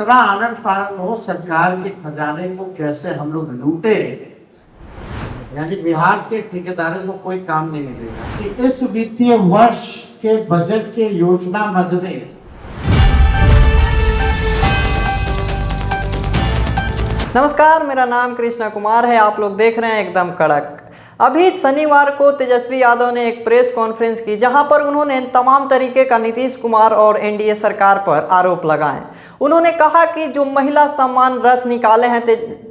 जितना आनंद फानंद हो सरकार के खजाने को कैसे हम लोग लूटे, यानी बिहार के ठेकेदारों को कोई काम नहीं मिलेगा कि इस वित्तीय वर्ष के बजट के योजना मद में नमस्कार, मेरा नाम कृष्णा कुमार है। आप लोग देख रहे हैं एकदम कड़क। अभी शनिवार को तेजस्वी यादव ने एक प्रेस कॉन्फ्रेंस की, जहां पर उन्होंने तमाम तरीके का नीतीश कुमार और एनडीए सरकार पर आरोप लगाए। उन्होंने कहा कि जो महिला सम्मान रथ निकाले हैं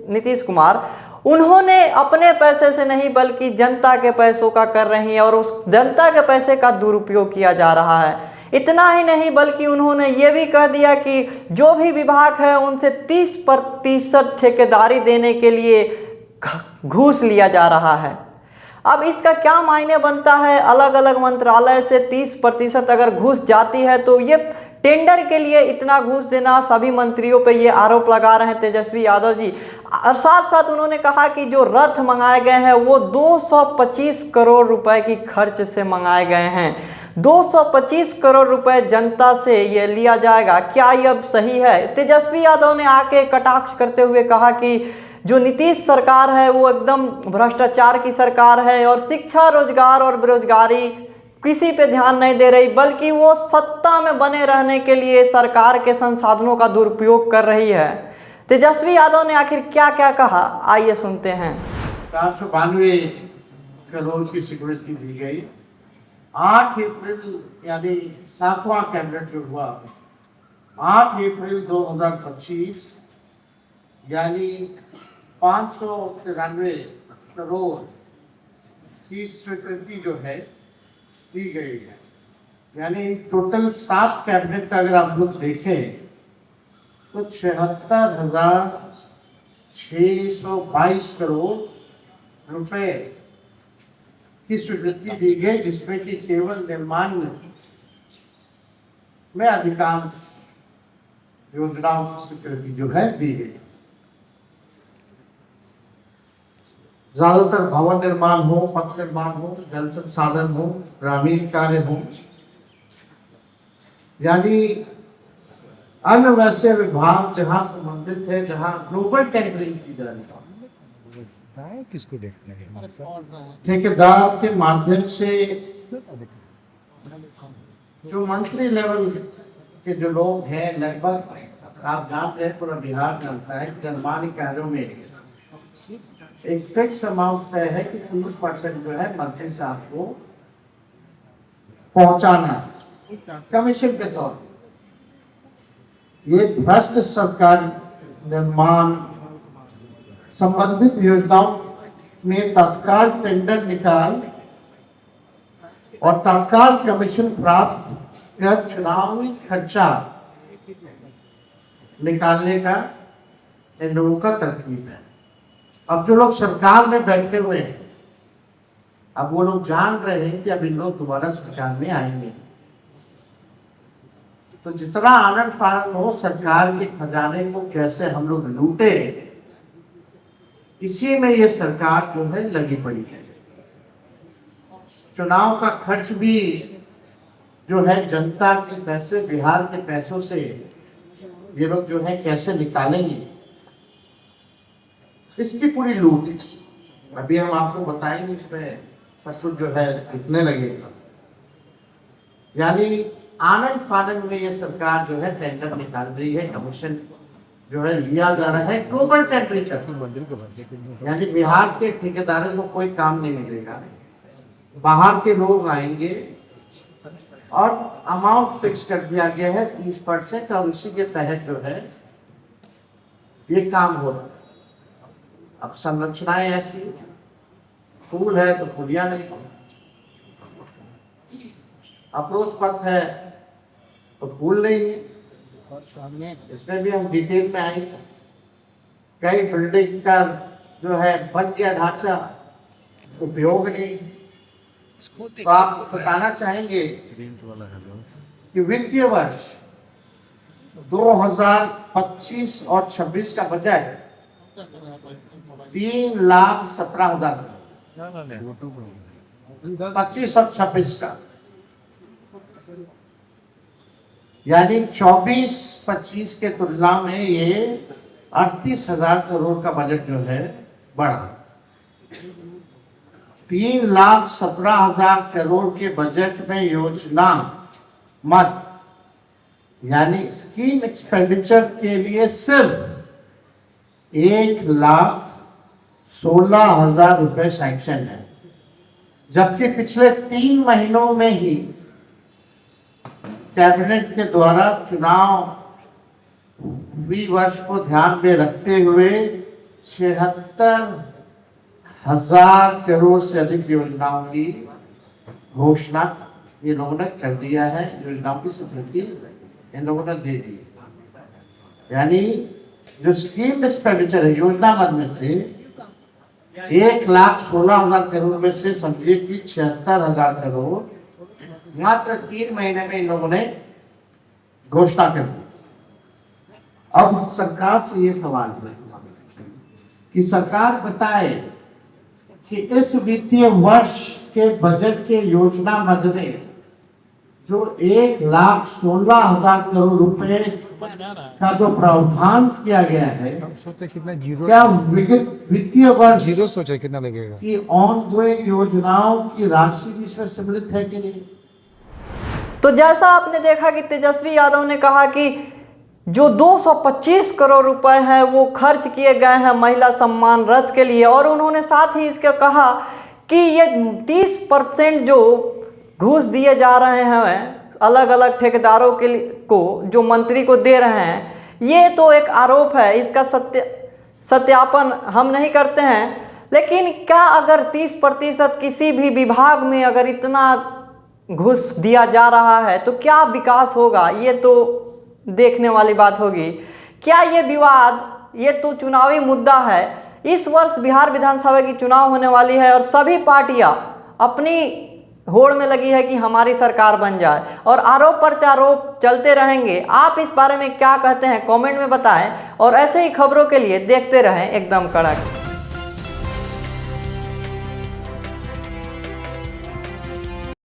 नीतीश कुमार, उन्होंने अपने पैसे से नहीं बल्कि जनता के पैसों का कर रही हैं और उस जनता के पैसे का दुरुपयोग किया जा रहा है। इतना ही नहीं बल्कि उन्होंने ये भी कह दिया कि जो भी विभाग है उनसे 30% ठेकेदारी देने के लिए घूस लिया जा रहा है। अब इसका क्या मायने बनता है? अलग अलग मंत्रालय से 30% अगर घूस जाती है तो ये टेंडर के लिए इतना घूस देना, सभी मंत्रियों पे ये आरोप लगा रहे हैं तेजस्वी यादव जी। और साथ साथ उन्होंने कहा कि जो रथ मंगाए गए हैं वो 225 करोड़ रुपए की खर्च से मंगाए गए हैं। 225 करोड़ रुपए जनता से ये लिया जाएगा, क्या ये अब सही है? तेजस्वी यादव ने आके कटाक्ष करते हुए कहा कि जो नीतीश सरकार है वो एकदम भ्रष्टाचार की सरकार है और शिक्षा, रोजगार और बेरोजगारी किसी पे ध्यान नहीं दे रही, बल्कि वो सत्ता में बने रहने के लिए सरकार के संसाधनों का दुरुपयोग कर रही है। तेजस्वी यादव ने आखिर क्या क्या कहा, आइए सुनते हैं। 492 करोड़ की स्वीकृति दी गई। 8 अप्रैल यानी 7वां कैबिनेट जो हुआ 8 अप्रैल 2025 यानी 593 करोड़ की स्वीकृति जो है दी गई है। यानी टोटल 7 कैबिनेट का अगर आप लोग देखें तो 76,622 करोड़ रुपए की स्वीकृति दी गई, जिसमें कि केवल निर्माण में अधिकांश योजनाओं की स्वीकृति जो है दी गई। ज्यादातर भवन निर्माण हो, पथ निर्माण हो, जल संसाधन हो, ग्रामीण कार्य हो, यानी अन्य वैसे विभाग जहां संबंधित है, जहां ग्लोबल टेंडरिंग की जा रही है, किसको देखते हैं ठेकेदार के माध्यम से जो मंत्री लेवल के जो लोग हैं, लगभग आप जान रहे हैं, पूरा बिहार जानता है कि निर्माण कार्यों में एक फिक्स अमाउंट तय है कि 30% जो है मंत्री साहब को पहुंचाना कमीशन के तौर पर। ये भ्रष्ट सरकार निर्माण संबंधित योजनाओं में तत्काल टेंडर निकाल और तत्काल कमीशन प्राप्त कर चुनावी खर्चा निकालने का इन लोगों का तरकीब है। अब जो लोग सरकार में बैठे हुए हैं, अब वो लोग जान रहे हैं कि अब इन लोग दोबारा सरकार में आएंगे, तो जितना आनंद फानंद हो सरकार के खजाने को कैसे हम लोग लूटे, इसी में ये सरकार जो है लगी पड़ी है। चुनाव का खर्च भी जो है जनता के पैसे, बिहार के पैसों से ये लोग जो है कैसे निकालेंगे, इसकी पूरी लूट अभी हम आपको बताएंगे। इसमें सब कुछ जो है दिखने लगेगा। यानी आनंद फानंद में ये सरकार जो है टेंडर निकाल रही है, कमीशन जो है लिया जा रहा है, ग्लोबल टेंडरिंग कर, यानी बिहार के ठेकेदारों को कोई काम नहीं मिलेगा, बाहर के लोग आएंगे और अमाउंट फिक्स कर दिया गया है 30% और उसी के तहत जो है ये काम हो रहा है। अब संरचनाएं ऐसी, पुल है तो पुलिया नहीं, अप्रोच पथ है तो पुल नहीं है। इसमें भी हम डिटेल में आएंगे। कई बिल्डिंग का जो है बन गया ढांचा, उपयोग नहीं। तो आप बताना चाहेंगे कि वित्तीय वर्ष 2025 और 26 का बजट 3,17,000 25 और 26 का यानी 24-25 के तुलना में ये 38,000 करोड़ का बजट जो है बढ़ा। 3,17,000 करोड़ के बजट में योजना मद यानी स्कीम एक्सपेंडिचर के लिए सिर्फ 1,16,000 रुपए सैंक्शन है, जबकि पिछले 3 महीनों में ही कैबिनेट के द्वारा चुनाव वर्ष को ध्यान में रखते हुए 76,000 करोड़ से अधिक योजनाओं की घोषणा ये लोगों ने कर दिया है। योजनाओं की स्वीकृति इन लोगों ने दे दी। यानी जो स्कीम एक्सपेंडिचर है योजना मद में से 1,16,000 करोड़ में से समझिए कि 76,000 करोड़ मात्र 3 महीने में इन लोगों ने घोषणा कर दी। अब सरकार से ये सवाल है कि सरकार बताए कि इस वित्तीय वर्ष के बजट के योजना मद में जो 1,16,000 करोड़ रुपए का जो प्रावधान किया गया है, क्या वित्तीय वर्ष जीरो सोचा कितना लगेगा की ऑनगोइंग योजनाओं की राशि भी इसमें सम्मिलित है कि नहीं? तो जैसा आपने देखा कि तेजस्वी यादव ने कहा कि जो 225 करोड़ रुपए हैं वो खर्च किए गए हैं महिला सम्मान रथ के लिए, और उन्होंने साथ ही इसका कहा कि ये 30% जो घूस दिए जा रहे हैं अलग अलग ठेकेदारों के को जो मंत्री को दे रहे हैं, ये तो एक आरोप है, इसका सत्यापन हम नहीं करते हैं। लेकिन क्या अगर 30% किसी भी विभाग में अगर इतना घूस दिया जा रहा है तो क्या विकास होगा, ये तो देखने वाली बात होगी। क्या ये विवाद, ये तो चुनावी मुद्दा है। इस वर्ष बिहार विधानसभा की चुनाव होने वाली है और सभी पार्टियां अपनी होड़ में लगी है कि हमारी सरकार बन जाए, और आरोप प्रत्यारोप चलते रहेंगे। आप इस बारे में क्या कहते हैं कमेंट में बताएं, और ऐसे ही खबरों के लिए देखते रहें एकदम कड़क।